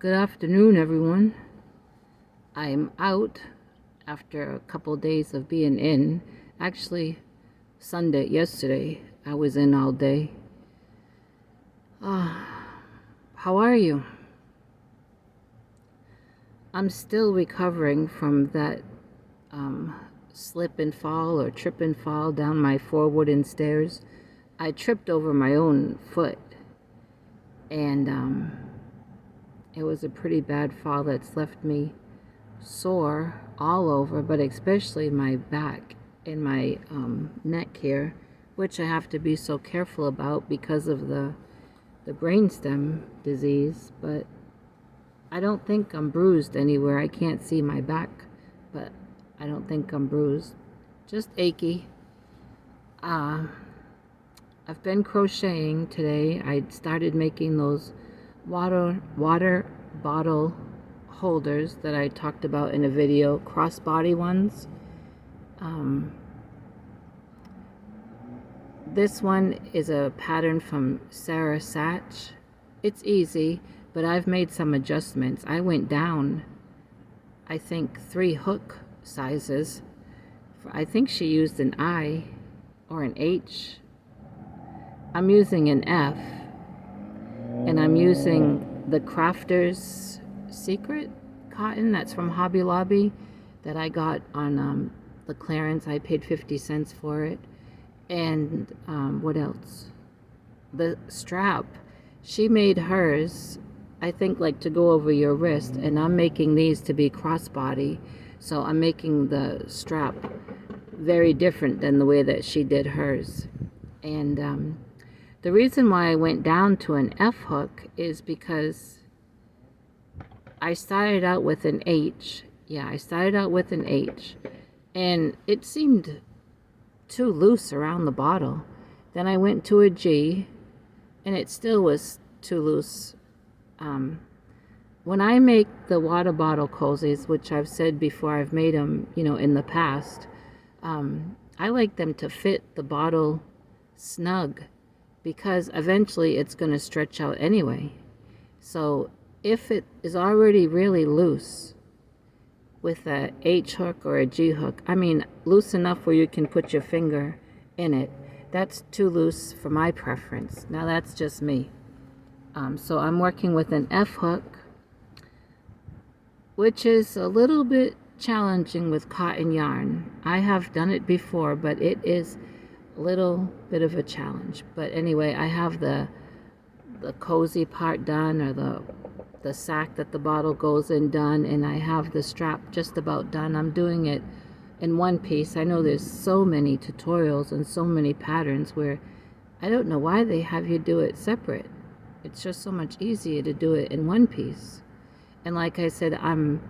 Good afternoon, everyone. I'm out after a couple days of being in. Actually, yesterday, I was in all day. How are you? I'm still recovering from that slip and fall or trip and fall down my 4 wooden stairs. I tripped over my own foot, and it was a pretty bad fall that's left me sore all over, but especially my back and my neck here, which I have to be so careful about because of the brainstem disease. But I don't think I'm bruised anywhere. I can't see my back, but I don't think I'm bruised. Just achy. I've been crocheting today. I started making those water bottle holders that I talked about in a video, crossbody ones. This one is a pattern from Sarah Satch. It's easy, but I've made some adjustments. I went down, I think, 3 hook sizes. I think she used an I or an H. I'm using an F, and I'm using the Crafter's Secret cotton that's from Hobby Lobby that I got on the clearance. I paid 50 cents for it. And what else? The strap. She made hers, I think, like to go over your wrist, and I'm making these to be crossbody. So I'm making the strap very different than the way that she did hers. And the reason why I went down to an F hook is because I started out with an H. Yeah, I started out with an H. And it seemed too loose around the bottle. Then I went to a G, and it still was too loose. When I make the water bottle cozies, which I've said before, I've made them, in the past, I like them to fit the bottle snug, because eventually it's going to stretch out anyway. So if it is already really loose with a H hook or a G hook, I mean loose enough where you can put your finger in it, that's too loose for my preference. Now that's just me. So I'm working with an F hook, which is a little bit challenging with cotton yarn. I have done it before, but it is a little bit of a challenge. But anyway, I have the cozy part done, or the sack that the bottle goes in done, and I have the strap just about done. I'm doing it in one piece. I know there's so many tutorials and so many patterns where I don't know why they have you do it separate. It's just so much easier to do it in one piece. And like I said, I'm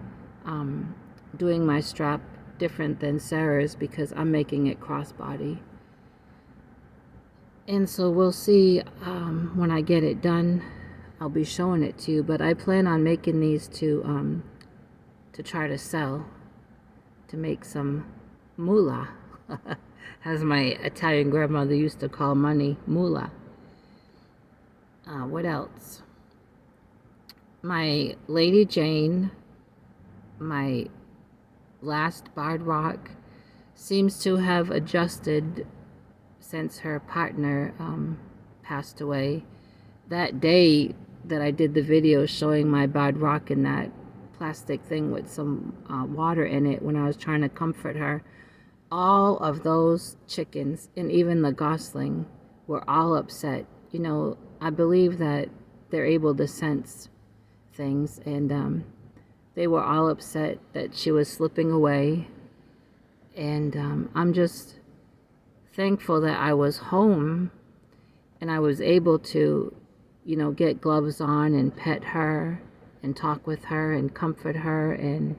doing my strap different than Sarah's because I'm making it crossbody. And so we'll see when I get it done. I'll be showing it to you, but I plan on making these to try to sell, to make some moolah, as my Italian grandmother used to call money, moolah. What else? My Lady Jane, my last barred rock, seems to have adjusted since her partner passed away. That day that I did the video showing my barred rock in that plastic thing with some water in it, when I was trying to comfort her, all of those chickens and even the gosling were all upset. I believe that they're able to sense things, and they were all upset that she was slipping away. And I'm just thankful that I was home and I was able to get gloves on and pet her and talk with her and comfort her and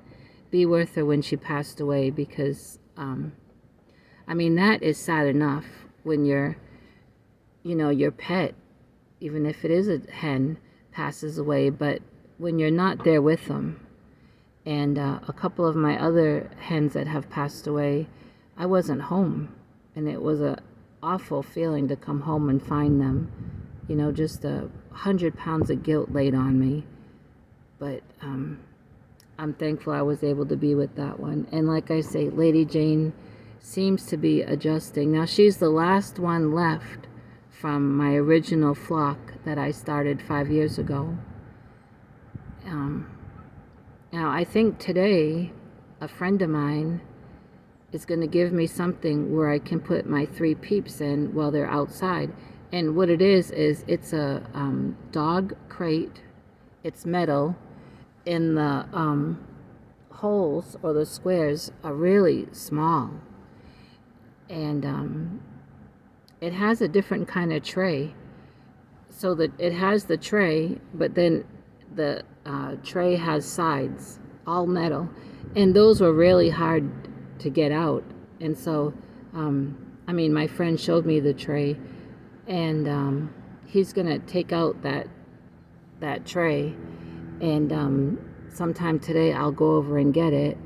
be with her when she passed away, because that is sad enough when your pet, even if it is a hen, passes away, but when you're not there with them. And a couple of my other hens that have passed away, I wasn't home, and it was a awful feeling to come home and find them. Just 100 pounds of guilt laid on me. But I'm thankful I was able to be with that one. And like I say, Lady Jane seems to be adjusting. Now, she's the last one left from my original flock that I started 5 years ago. Now, I think today a friend of mine is going to give me something where I can put my 3 peeps in while they're outside. And what it is it's a dog crate. It's metal, and the holes or the squares are really small. And it has a different kind of tray. So that it has the tray, but then the tray has sides, all metal. And those were really hard to get out. And so, I mean, my friend showed me the tray, and he's going to take out that tray, and sometime today I'll go over and get it.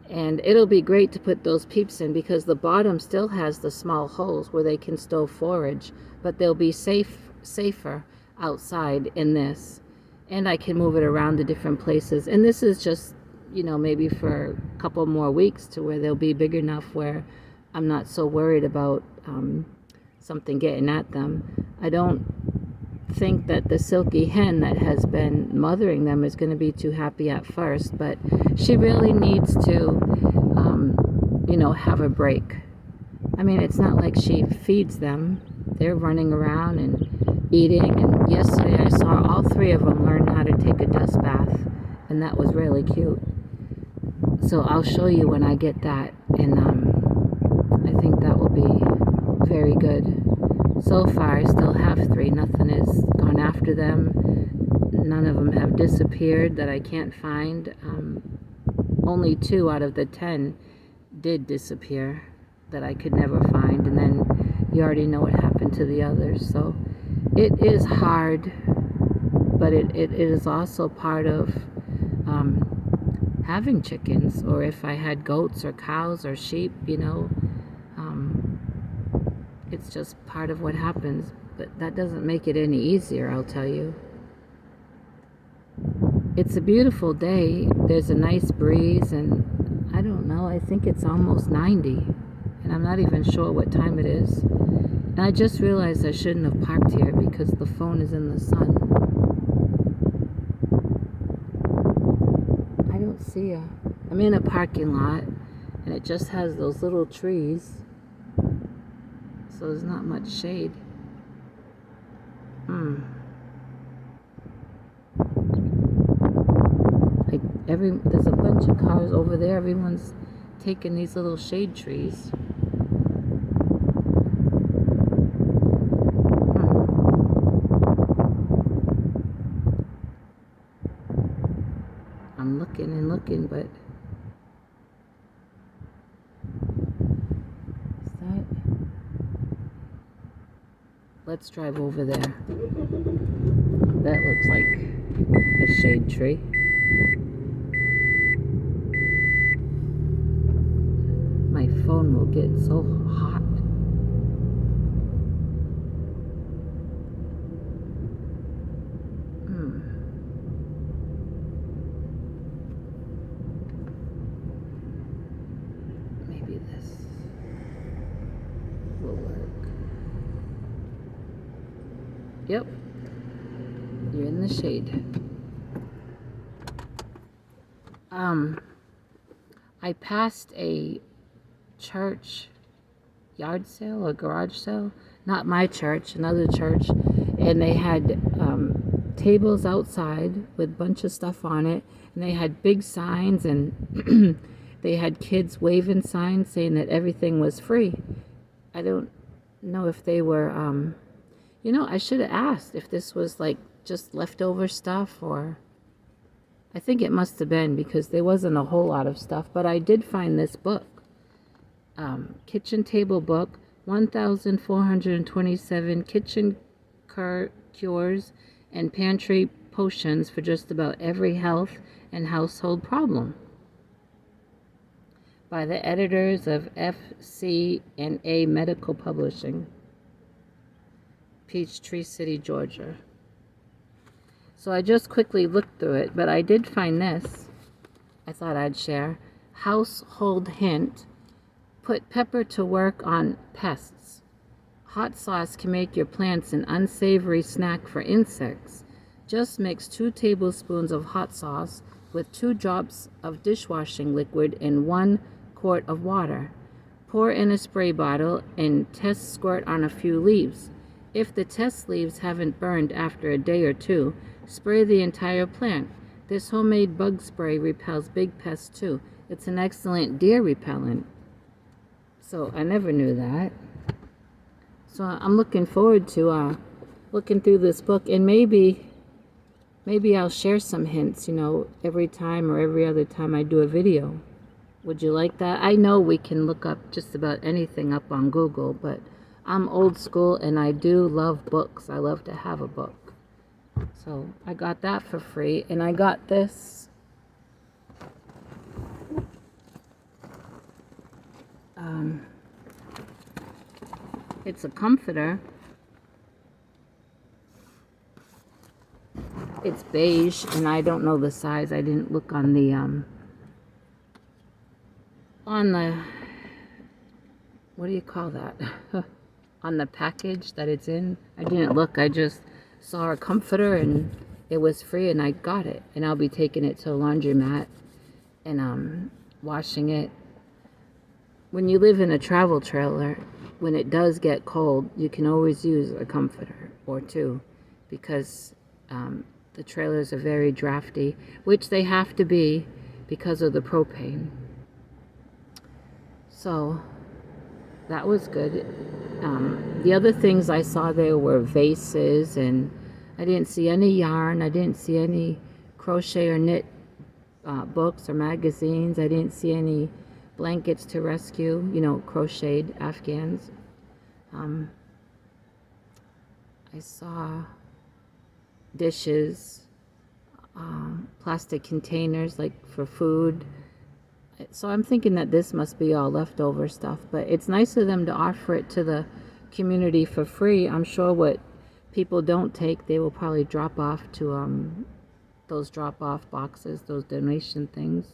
And it'll be great to put those peeps in because the bottom still has the small holes where they can stow forage, but they'll be safer outside in this. And I can move it around to different places. And this is just, maybe for a couple more weeks to where they'll be big enough where I'm not so worried about something getting at them. I don't think that the silky hen that has been mothering them is going to be too happy at first, but she really needs to, have a break. I mean, it's not like she feeds them. They're running around and eating, and yesterday I saw all 3 of them learn how to take a dust bath, and that was really cute. So I'll show you when I get that, and I think that will be very good. So far, I still have 3. Nothing has gone after them. None of them have disappeared that I can't find. Only 2 out of the 10 did disappear that I could never find. And then you already know what happened to the others. So it is hard, but it is also part of having chickens. Or if I had goats or cows or sheep, it's just part of what happens, but that doesn't make it any easier, I'll tell you. It's a beautiful day. There's a nice breeze, and I don't know, I think it's almost 90, and I'm not even sure what time it is. And I just realized I shouldn't have parked here because the phone is in the sun. I don't see I'm in a parking lot, and it just has those little trees. So there's not much shade. There's a bunch of cars over there. Everyone's taking these little shade trees. I'm looking and looking, but is that? Let's drive over there. That looks like a shade tree. My phone will get so hot. Maybe this will work. Yep. You're in the shade. I passed a church yard sale or garage sale, not my church, another church, and they had tables outside with a bunch of stuff on it, and they had big signs, and they had kids waving signs saying that everything was free. I don't know if they were I should have asked if this was like just leftover stuff, or I think it must have been, because there wasn't a whole lot of stuff. But I did find this book, kitchen table book, 1,427 kitchen cures and pantry potions for just about every health and household problem, by the editors of FC&A Medical Publishing, Peachtree City, Georgia. So I just quickly looked through it, but I did find this. I thought I'd share. Household hint. Put pepper to work on pests. Hot sauce can make your plants an unsavory snack for insects. Just mix 2 tablespoons of hot sauce with 2 drops of dishwashing liquid in 1 quart of water. Pour in a spray bottle and test squirt on a few leaves. If the test leaves haven't burned after a day or 2, spray the entire plant. This homemade bug spray repels big pests too. It's an excellent deer repellent. So I never knew that. So I'm looking forward to looking through this book, and maybe I'll share some hints, every time or every other time I do a video. Would you like that? I know we can look up just about anything up on Google, but I'm old school and I do love books. I love to have a book. So I got that for free, and I got this. It's a comforter. It's beige, and I don't know the size. I didn't look on the what do you call that? On the package that it's in. I didn't look. I just saw a comforter and it was free, and I got it. And I'll be taking it to a laundromat and washing it. When you live in a travel trailer, when it does get cold, you can always use a comforter or 2, because the trailers are very drafty, which they have to be because of the propane. So that was good. The other things I saw there were vases, and I didn't see any yarn. I didn't see any crochet or knit books or magazines. I didn't see any blankets to rescue, crocheted Afghans. I saw dishes, plastic containers like for food. So I'm thinking that this must be all leftover stuff, but it's nice of them to offer it to the community for free. I'm sure what people don't take, they will probably drop off to those drop-off boxes, those donation things.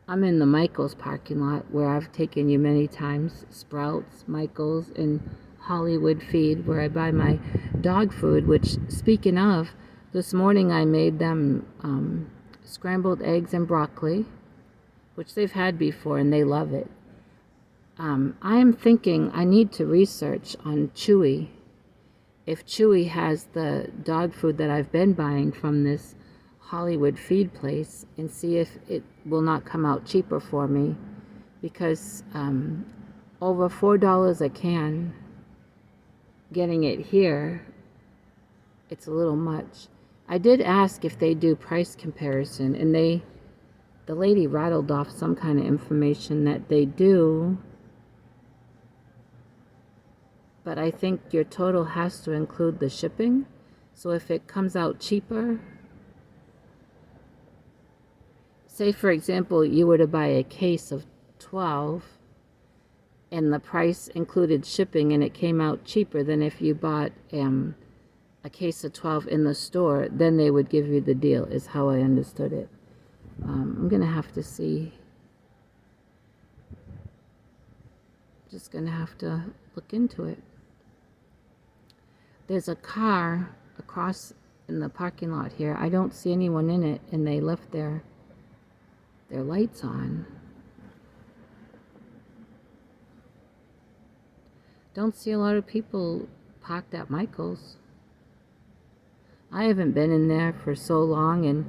I'm in the Michael's parking lot, where I've taken you many times. Sprouts, Michael's, and Hollywood Feed, where I buy my dog food, which, speaking of, this morning I made them scrambled eggs and broccoli, which they've had before and they love it. I am thinking I need to research on Chewy, if Chewy has the dog food that I've been buying from this Hollywood Feed place, and see if it will not come out cheaper for me, because over $4 a can, getting it here, it's a little much. I did ask if they do price comparison, and the lady rattled off some kind of information that they do, but I think your total has to include the shipping. So if it comes out cheaper, say for example you were to buy a case of 12 and the price included shipping, and it came out cheaper than if you bought a case of 12 in the store, then they would give you the deal, is how I understood it. I'm gonna have to see. Just gonna have to look into it. There's a car across in the parking lot here. I don't see anyone in it, and they left their lights on. Don't see a lot of people parked at Michael's. I haven't been in there for so long, and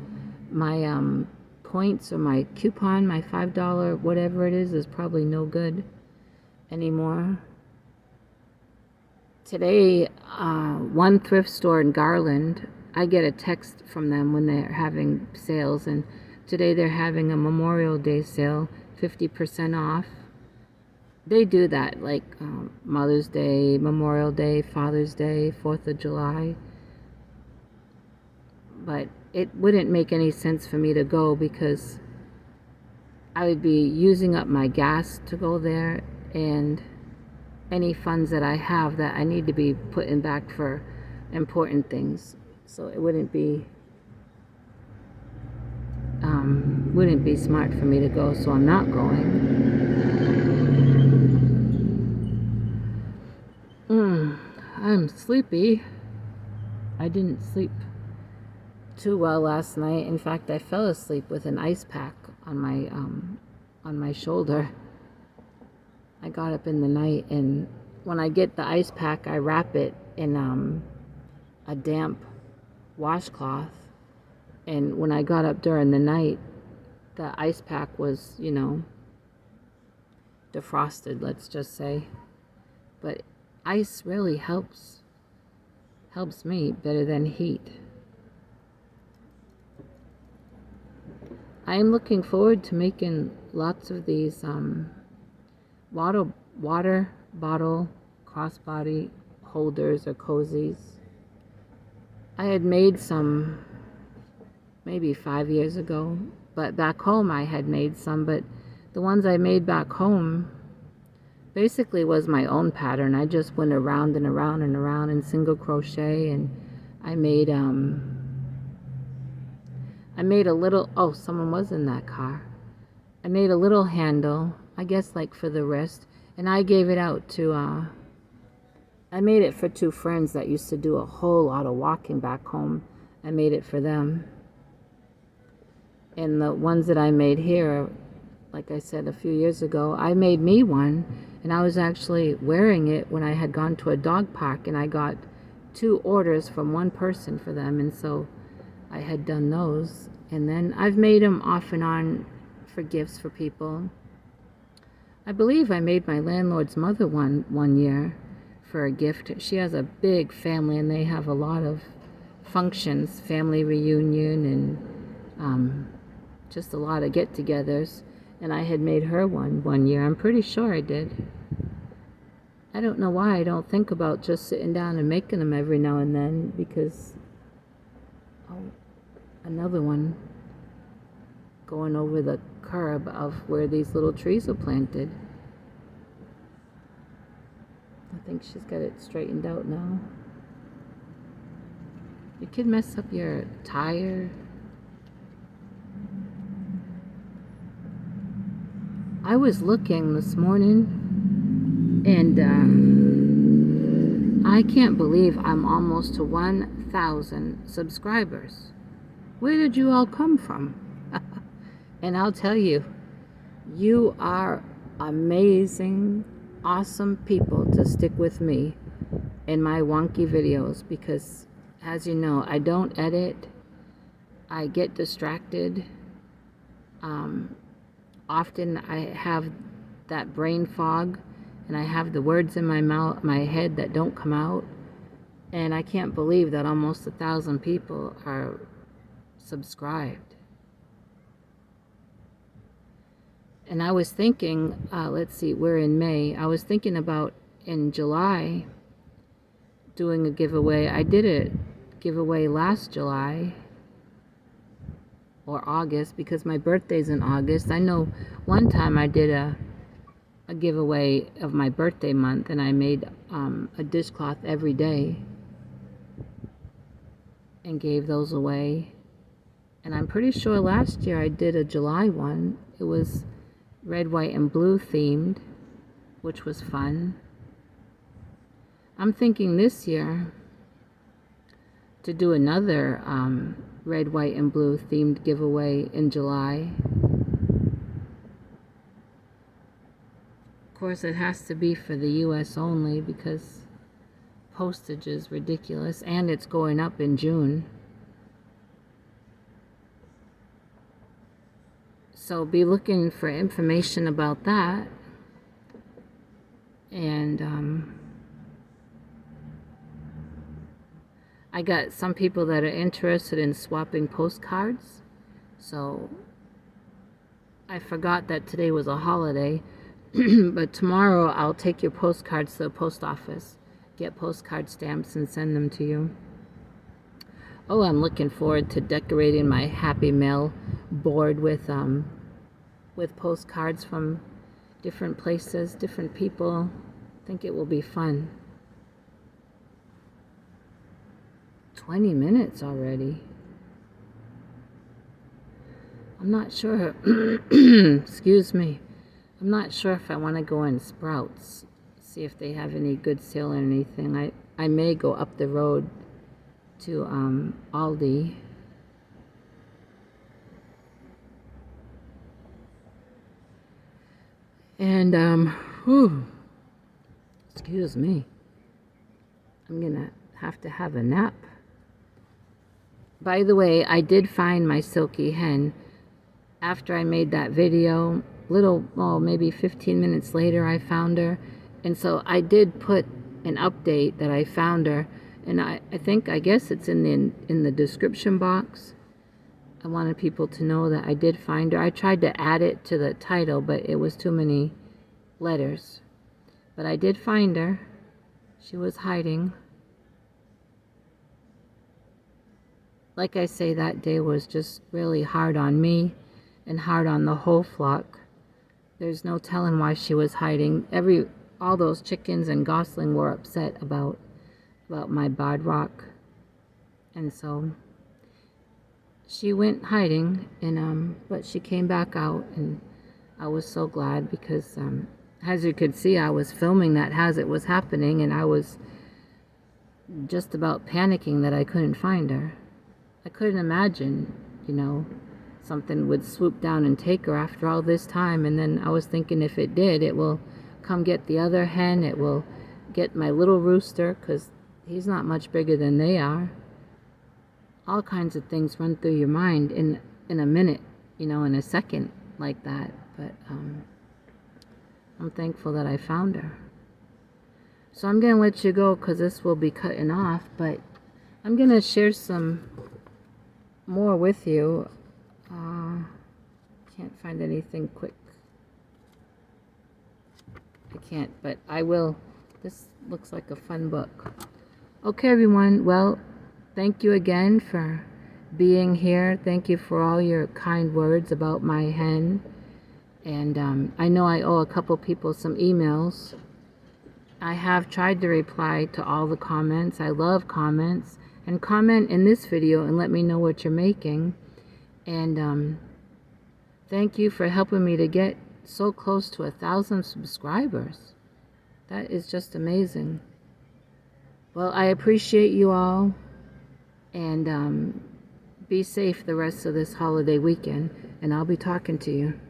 my points or my coupon, my $5 whatever it is probably no good anymore. Today, one thrift store in Garland, I get a text from them when they're having sales, and today they're having a Memorial Day sale, 50% off. They do that, like Mother's Day, Memorial Day, Father's Day, 4th of July. But it wouldn't make any sense for me to go, because I would be using up my gas to go there, and any funds that I have that I need to be putting back for important things. So it wouldn't be smart for me to go, so I'm not going. I'm sleepy. I didn't sleep too well last night. In fact, I fell asleep with an ice pack on my shoulder. I got up in the night, and when I get the ice pack, I wrap it in a damp washcloth. And when I got up during the night, the ice pack was, defrosted, let's just say. But ice really helps me better than heat. I am looking forward to making lots of these water bottle crossbody holders or cozies. I had made some maybe 5 years ago, but back home I had made some, but the ones I made back home basically was my own pattern. I just went around and around and around in single crochet, and I made a little, oh, someone was in that car. I made a little handle, I guess like for the wrist, and I gave it out to, I made it for 2 friends that used to do a whole lot of walking back home. I made it for them. And the ones that I made here, like I said a few years ago, I made me one, and I was actually wearing it when I had gone to a dog park, and I got 2 orders from one person for them, and so I had done those. And then I've made them off and on for gifts for people. I believe I made my landlord's mother one year for a gift. She has a big family, and they have a lot of functions, family reunion, and just a lot of get-togethers. And I had made her one year. I'm pretty sure I did. I don't know why I don't think about just sitting down and making them every now and then, because another one going over the curb of where these little trees are planted. I think she's got it straightened out now. You could mess up your tire. I was looking this morning, and I can't believe I'm almost to 1,000 subscribers. Where did you all come from? And I'll tell you, you are amazing, awesome people to stick with me in my wonky videos, because, as you know, I don't edit. I get distracted. Often I have that brain fog, and I have the words in my head that don't come out. And I can't believe that almost 1,000 people are subscribed. And I was thinking, let's see, we're in May. I was thinking about in July doing a giveaway. I did a giveaway last July or August, because my birthday's in August. I know one time I did a giveaway of my birthday month, and I made a dishcloth every day and gave those away. And I'm pretty sure last year I did a July one. It was red, white, and blue themed, which was fun. I'm thinking this year to do another red, white, and blue themed giveaway in July. Of course, it has to be for the US only, because postage is ridiculous, and it's going up in June. So be looking for information about that. And I got some people that are interested in swapping postcards. So I forgot that today was a holiday. But tomorrow I'll take your postcards to the post office, get postcard stamps, and send them to you. Oh, I'm looking forward to decorating my Happy Mail board with postcards from different places, different people. I think it will be fun. 20 minutes already. I'm not sure. Excuse me. I'm not sure if I want to go in Sprouts, see if they have any good sale or anything. I may go up the road to Aldi. And excuse me. I'm gonna have to have a nap. By the way, I did find my silky hen after I made that video. Maybe 15 minutes later I found her. And so I did put an update that I found her, and I guess it's in the description box. I wanted people to know that I did find her. I tried to add it to the title, but it was too many letters. But I did find her. She was hiding. Like I say, that day was just really hard on me and hard on the whole flock. There's no telling why she was hiding. All those chickens and gosling were upset about my barred rock. And so she went hiding, and but she came back out, and I was so glad because as you could see, I was filming that as it was happening, and I was just about panicking that I couldn't find her. I couldn't imagine, something would swoop down and take her after all this time. And then I was thinking, if it did, it will come get the other hen. It will get my little rooster, because he's not much bigger than they are. All kinds of things run through your mind in a minute, in a second like that. But I'm thankful that I found her. So I'm going to let you go because this will be cutting off. But I'm going to share some more with you. Can't find anything quick. I can't, but I will. This looks like a fun book. Okay, everyone. Well, thank you again for being here. Thank you for all your kind words about my hen. And I know I owe a couple people some emails. I have tried to reply to all the comments. I love comments. And comment in this video and let me know what you're making. And thank you for helping me to get so close to 1,000 subscribers. That is just amazing. Well, I appreciate you all. And be safe the rest of this holiday weekend. And I'll be talking to you.